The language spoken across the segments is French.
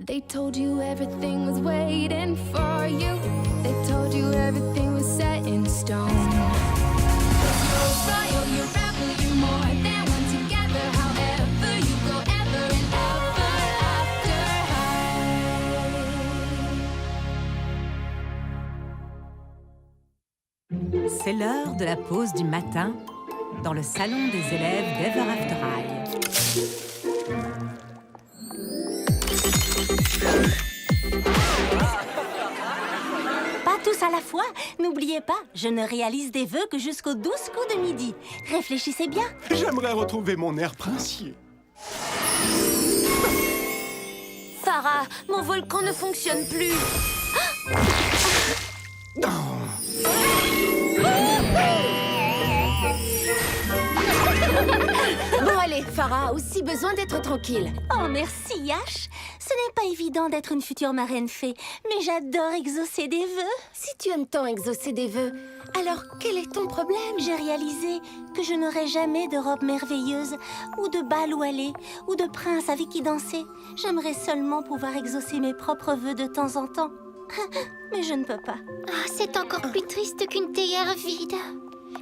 They told you everything was waiting for you. They told you everything was set in stone. You're royal, you're rebel, you're more than one together. However you go, ever and ever after high. C'est l'heure de la pause du matin dans le salon des élèves d'Ever After High. Pas tous à la fois. N'oubliez pas, je ne réalise des vœux que jusqu'aux 12 coups de midi. Réfléchissez bien. J'aimerais retrouver mon air princier. Farah, mon volcan ne fonctionne plus. Bon allez, Farah a aussi besoin d'être tranquille. Oh, merci, Yash. Ce n'est pas évident d'être une future marraine fée, mais j'adore exaucer des vœux. Si tu aimes tant exaucer des vœux, alors quel est ton problème? J'ai réalisé que je n'aurai jamais de robe merveilleuse, ou de bal où aller, ou de prince avec qui danser. J'aimerais seulement pouvoir exaucer mes propres vœux de temps en temps. Mais je ne peux pas. Ah, c'est encore plus triste qu'une théière vide.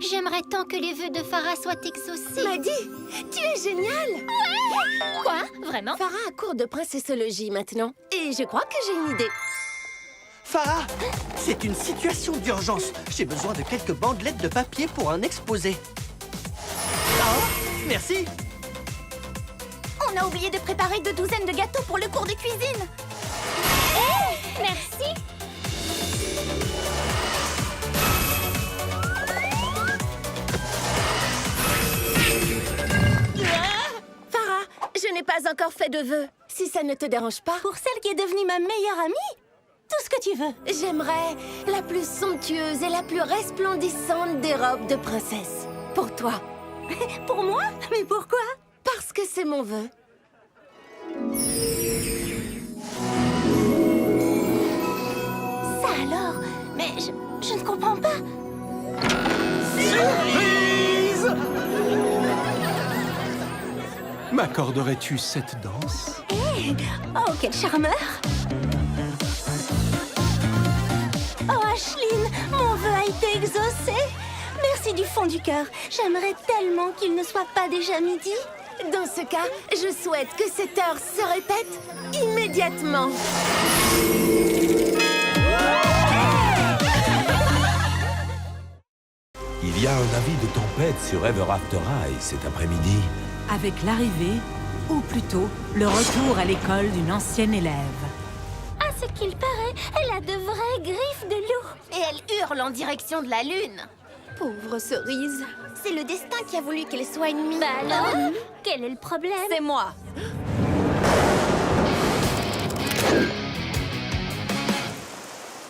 J'aimerais tant que les vœux de Farah soient exaucés. Maddy, tu es géniale! Quoi? Vraiment? Farah a cours de princessologie maintenant. Et je crois que j'ai une idée. Farah, c'est une situation d'urgence. J'ai besoin de quelques bandelettes de papier pour un exposé. Oh, merci. On a oublié de préparer 2 douzaines de gâteaux pour le cours de cuisine. Merci. Farah, je n'ai pas encore fait de vœux. Si ça ne te dérange pas, Pour celle qui est devenue ma meilleure amie, tout ce que tu veux. j'aimerais la plus somptueuse et la plus resplendissante des robes de princesse. Pour toi. Pour moi? Mais pourquoi? Parce que c'est mon vœu. Ça alors? Mais je ne comprends pas. Surprise! M'accorderais-tu cette danse? Oh, quel charmeur! Oh, Ashline, mon vœu a été exaucé. Merci du fond du cœur. J'aimerais tellement qu'il ne soit pas déjà midi. Dans ce cas, je souhaite que cette heure se répète immédiatement. Il y a un avis de tempête sur Ever After High cet après-midi. Avec l'arrivée, ou plutôt le retour à l'école d'une ancienne élève. À ce qu'il paraît, elle a de vraies griffes de loup. Et elle hurle en direction de la lune. Pauvre cerise. C'est le destin qui a voulu qu'elle soit ennemie. Bah alors, quel est le problème? C'est moi.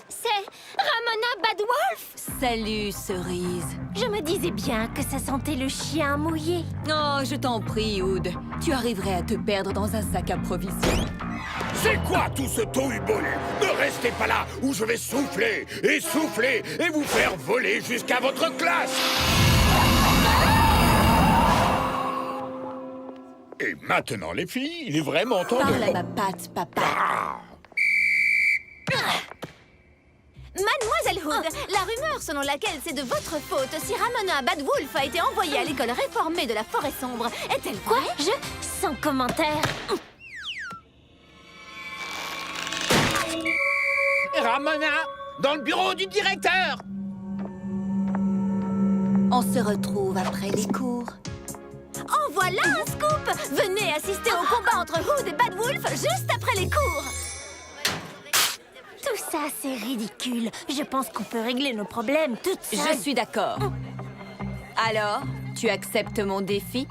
C'est Ramona Badwolf. Salut, Cerise. Je me disais bien que ça sentait le chien mouillé. Oh, je t'en prie, Oud. Tu arriverais à te perdre dans un sac à provisions. C'est quoi tout ce tohu-bohu? Ne restez pas là où je vais souffler et vous faire voler jusqu'à votre classe. Et maintenant, les filles, il est vraiment temps Parle à de... ma patte, papa. Mademoiselle Hood, la rumeur selon laquelle c'est de votre faute si Ramona Badwolf a été envoyée à l'école réformée de la Forêt Sombre est-elle Quoi? vraie? Sans commentaire. Ramona, dans le bureau du directeur. On se retrouve après les cours. En voilà un scoop! Venez assister au combat entre Hood et Badwolf juste après les cours! Tout ça, c'est ridicule. Je pense qu'on peut régler nos problèmes toutes seules. Je suis d'accord. Alors, tu acceptes mon défi?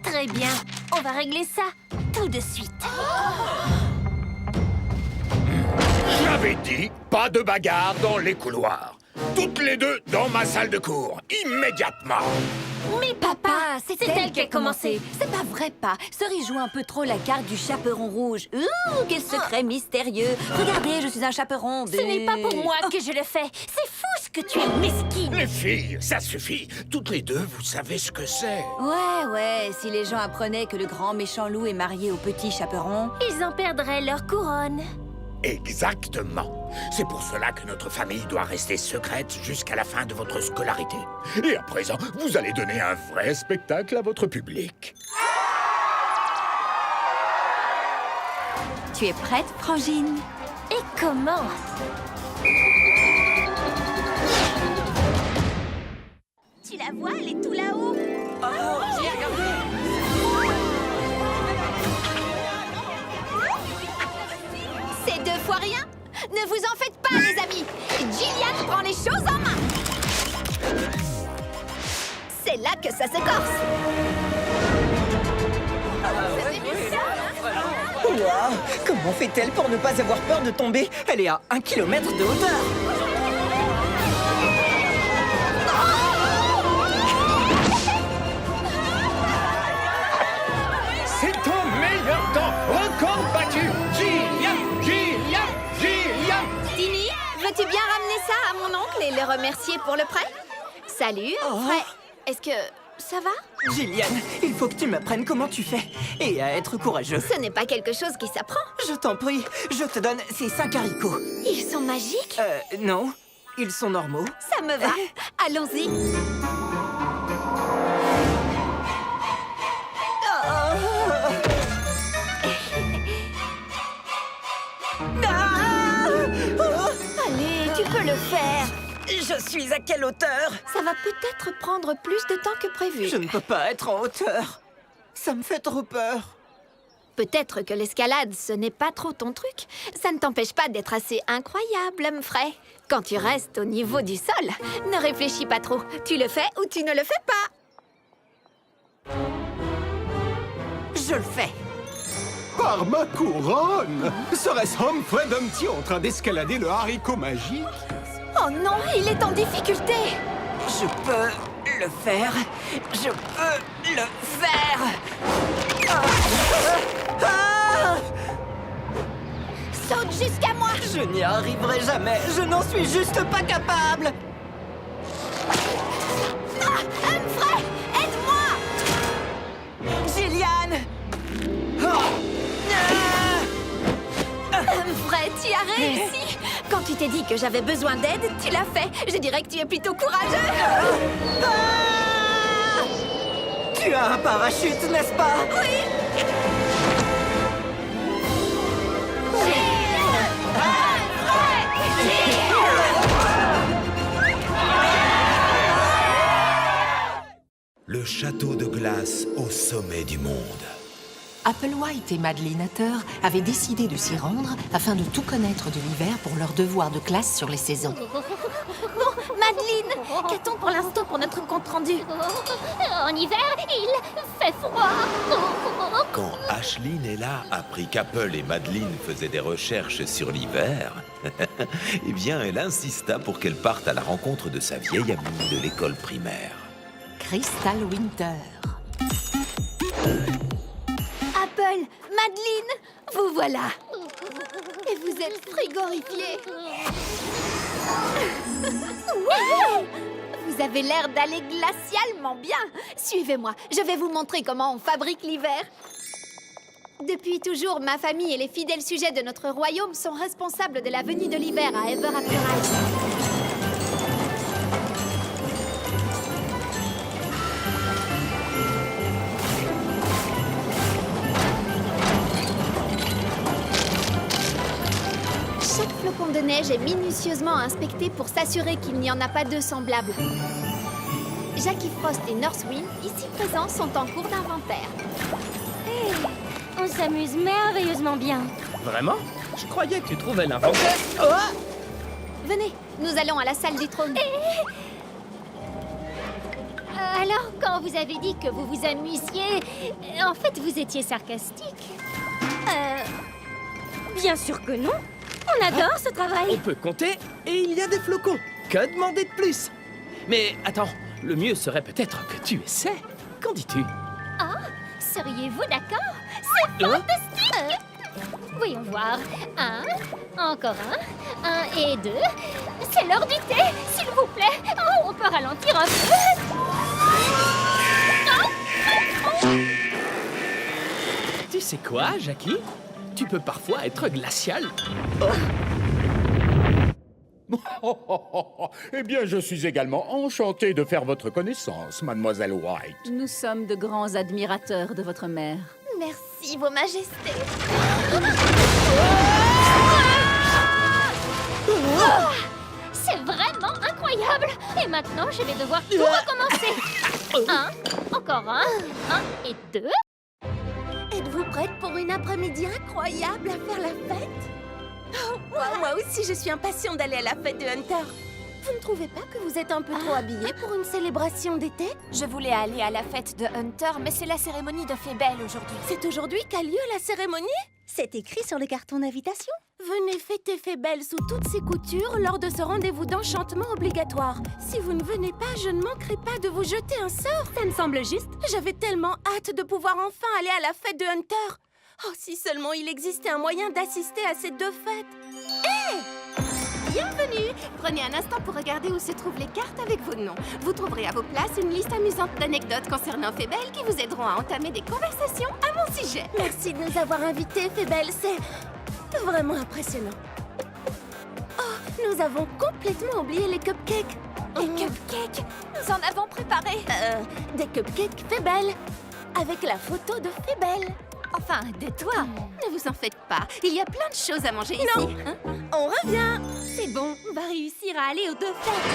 Très bien. On va régler ça tout de suite. J'avais dit, pas de bagarre dans les couloirs. Toutes les deux dans ma salle de cours, immédiatement. Mais papa, c'est elle qui a commencé. C'est pas vrai, pas. Cerise joue un peu trop la carte du chaperon rouge. Ouh, quel secret mystérieux. Regardez, je suis un chaperon de... Ce n'est pas pour moi que je le fais. C'est fou ce que tu es mesquine. Les filles, ça suffit. Toutes les deux, vous savez ce que c'est. Ouais, si les gens apprenaient que le grand méchant loup est marié au petit chaperon... Ils en perdraient leur couronne. Exactement. C'est pour cela que notre famille doit rester secrète jusqu'à la fin de votre scolarité. Et à présent, vous allez donner un vrai spectacle à votre public. Tu es prête, Frangine? Et comment? Tu la vois, elle est tout là-haut. C'est 2 fois rien. Ne vous en faites pas, les amis. Jillian prend les choses en main. C'est là que ça se corse. Waouh! Comment fait-elle pour ne pas avoir peur de tomber? Elle est à 1 kilomètre de hauteur. C'est ton meilleur temps. Record battu. Jillian. Tini, veux-tu bien ramener ça à mon oncle et le remercier pour le prêt? Salut, Fred. Est-ce que ça va? Jillian, il faut que tu m'apprennes comment tu fais. Et à être courageux. Ce n'est pas quelque chose qui s'apprend. Je t'en prie, je te donne ces 5 haricots. Ils sont magiques. Non, ils sont normaux. Ça me va. Allons-y. Allez, tu peux le faire. Je suis à quelle hauteur? Ça va peut-être prendre plus de temps que prévu. Je ne peux pas être en hauteur. Ça me fait trop peur. Peut-être que l'escalade, ce n'est pas trop ton truc. Ça ne t'empêche pas d'être assez incroyable, Humphrey. Quand tu restes au niveau du sol, ne réfléchis pas trop. Tu le fais ou tu ne le fais pas. Je le fais. Par ma couronne! Serait-ce Humphrey Dumpty en train d'escalader le haricot magique? Oh non, il est en difficulté. Je peux le faire. Je peux le faire. Saute jusqu'à moi. Je n'y arriverai jamais. Je n'en suis juste pas capable. Humphrey, aide-moi. Jillian! Humphrey, tu as réussi. Quand tu t'es dit que j'avais besoin d'aide, tu l'as fait. Je dirais que tu es plutôt courageux. Tu as un parachute, n'est-ce pas? Oui. Le château de glace au sommet du monde. Applewhite et Madeleine Hatter avaient décidé de s'y rendre afin de tout connaître de l'hiver pour leur devoir de classe sur les saisons. Bon, Madeleine, qu'a-t-on pour l'instant pour notre compte-rendu? En hiver, il fait froid. Quand Ashlyn et là apprit qu'Apple et Madeleine faisaient des recherches sur l'hiver, eh bien, elle insista pour qu'elle parte à la rencontre de sa vieille amie de l'école primaire. Crystal Winter. Apple, Madeleine, vous voilà. Et vous êtes frigorifiés. Ouais! Vous avez l'air d'aller glacialement bien. Suivez-moi, je vais vous montrer comment on fabrique l'hiver. Depuis toujours, ma famille et les fidèles sujets de notre royaume sont responsables de la venue de l'hiver à Ever After High. Chaque flocon de neige est minutieusement inspecté pour s'assurer qu'il n'y en a pas deux semblables. Jackie Frost et Northwind, ici présents, sont en cours d'inventaire. Hey, on s'amuse merveilleusement bien. Vraiment? Je croyais que tu trouvais l'inventaire. Oh! Venez, nous allons à la salle du trône. Alors, quand vous avez dit que vous vous amusiez, en fait, vous étiez sarcastique. Bien sûr que non. On adore ce travail. On peut compter et il y a des flocons. Que demander de plus? Mais attends, le mieux serait peut-être que tu essaies. Qu'en dis-tu? Ah, seriez-vous d'accord? C'est fantastique. Voyons voir. 1, encore 1, 1 et 2. C'est l'heure du thé, s'il vous plaît. Oh, on peut ralentir un peu. Tu sais quoi, Jackie? Tu peux parfois être glacial. Eh bien, je suis également enchanté de faire votre connaissance, mademoiselle White. Nous sommes de grands admirateurs de votre mère. Merci, Vos Majestés. C'est vraiment incroyable. Et maintenant, je vais devoir tout recommencer. Encore un et deux. Êtes-vous prête pour une après-midi incroyable à faire la fête? Moi aussi, je suis impatiente d'aller à la fête de Hunter. Vous ne trouvez pas que vous êtes un peu trop habillée pour une célébration d'été? Je voulais aller à la fête de Hunter, mais c'est la cérémonie de Fébel aujourd'hui. C'est aujourd'hui qu'a lieu la cérémonie? C'est écrit sur le carton d'invitation. Venez fêter Fébel sous toutes ses coutures lors de ce rendez-vous d'enchantement obligatoire. Si vous ne venez pas, je ne manquerai pas de vous jeter un sort. Ça me semble juste. J'avais tellement hâte de pouvoir enfin aller à la fête de Hunter. Oh, si seulement il existait un moyen d'assister à ces deux fêtes. Hé! Bienvenue! Prenez un instant pour regarder où se trouvent les cartes avec vos noms. Vous trouverez à vos places une liste amusante d'anecdotes concernant Fébel qui vous aideront à entamer des conversations à mon sujet. Merci de nous avoir invités, Fébel. C'est vraiment impressionnant. Oh, nous avons complètement oublié les cupcakes. Les cupcakes? Nous en avons préparé. Des cupcakes Fébel, avec la photo de Fébel. Enfin, de toi. Ne vous en faites pas, il y a plein de choses à manger ici. Non, on revient. C'est bon, on va réussir à aller aux deux fêtes.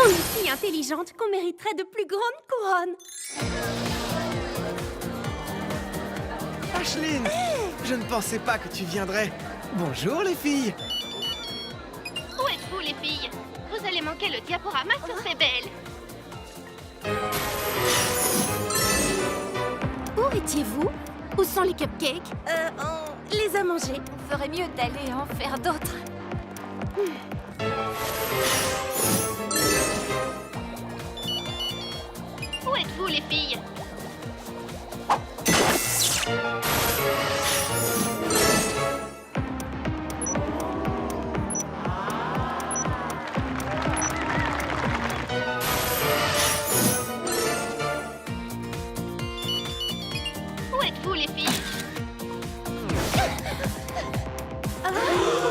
On est si intelligente qu'on mériterait de plus grandes couronnes. Ashlyn, je ne pensais pas que tu viendrais. Bonjour les filles. Où êtes-vous, les filles? Vous allez manquer le diaporama sur Fébel. Où étiez-vous? Où sont les cupcakes? On les a mangés. On ferait mieux d'aller en faire d'autres. Où êtes-vous, les filles? Où êtes-vous, les filles?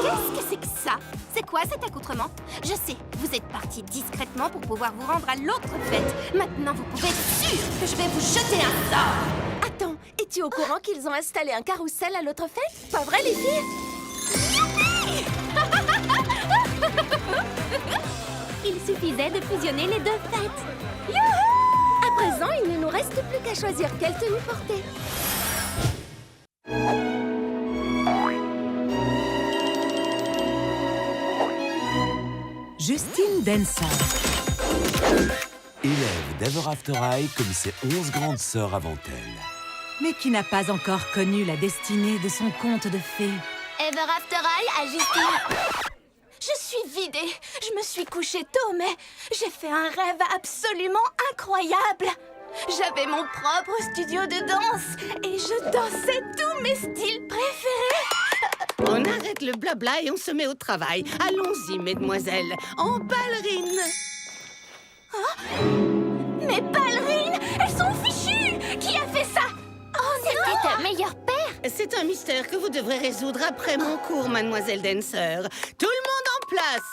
Qu'est-ce que c'est que ça? C'est quoi cet accoutrement? Je sais, vous êtes partis discrètement pour pouvoir vous rendre à l'autre fête. Maintenant, vous pouvez être sûr que je vais vous jeter un sort. Attends, es-tu au courant qu'ils ont installé un carrousel à l'autre fête? Pas vrai, les filles? Il suffisait de fusionner les deux fêtes. Youhou! À présent, il ne nous reste plus qu'à choisir quelle tenue porter. Justine Denser. Élève d'Ever After High comme ses 11 grandes sœurs avant elle. Mais qui n'a pas encore connu la destinée de son conte de fées. Ever After High à Justine. Je suis vidée. Je me suis couchée tôt, mais j'ai fait un rêve absolument incroyable. J'avais mon propre studio de danse et je dansais tous mes styles préférés. On arrête le blabla et on se met au travail. Allons-y, mesdemoiselles, en ballerine. Oh, mes ballerines, elles sont fichues. Qui a fait ça? Oh non! C'était ta meilleure paire. C'est un mystère que vous devrez résoudre après mon cours, mademoiselle Dancer. Tout le monde en place.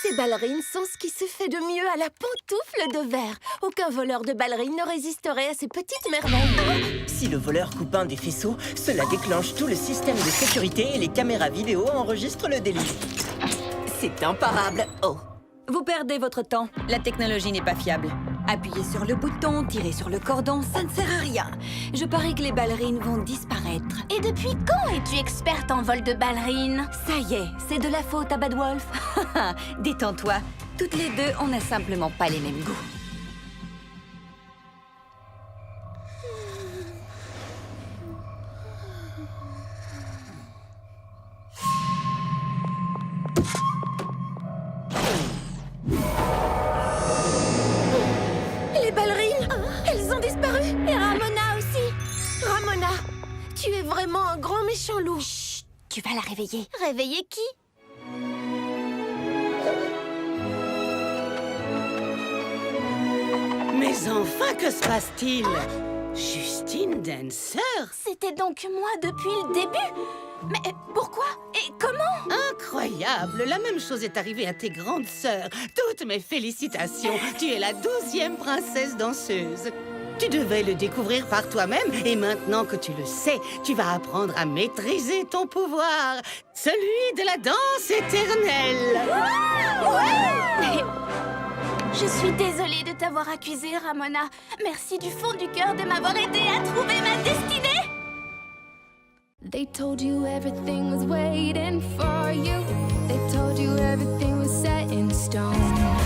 Ces ballerines sont ce qui se fait de mieux à la pantoufle de verre. Aucun voleur de ballerines ne résisterait à ces petites merveilles. Si le voleur coupe un des faisceaux, cela déclenche tout le système de sécurité et les caméras vidéo enregistrent le délit. C'est imparable. Oh, vous perdez votre temps. La technologie n'est pas fiable. Appuyez sur le bouton, tirez sur le cordon, ça ne sert à rien. Je parie que les ballerines vont disparaître. Et depuis quand es-tu experte en vol de ballerines? Ça y est, c'est de la faute à Bad Wolf. Détends-toi. Toutes les deux, on n'a simplement pas les mêmes goûts. Les ballerines, elles ont disparu. Et Ramona aussi. Ramona, tu es vraiment un grand méchant loup. Chut, tu vas la réveiller. Réveiller qui? Mais enfin, que se passe-t-il? Justine Dancer? C'était donc moi depuis le début. Mais pourquoi? Et comment? Incroyable! La même chose est arrivée à tes grandes sœurs. Toutes mes félicitations. Tu es la 12e princesse danseuse. Tu devais le découvrir par toi-même et maintenant que tu le sais, tu vas apprendre à maîtriser ton pouvoir. Celui de la danse éternelle. Ouais! Je suis désolée de t'avoir accusée, Ramona. Merci du fond du cœur de m'avoir aidée à trouver ma destinée. They told you everything was waiting for you. They told you everything was set in stone.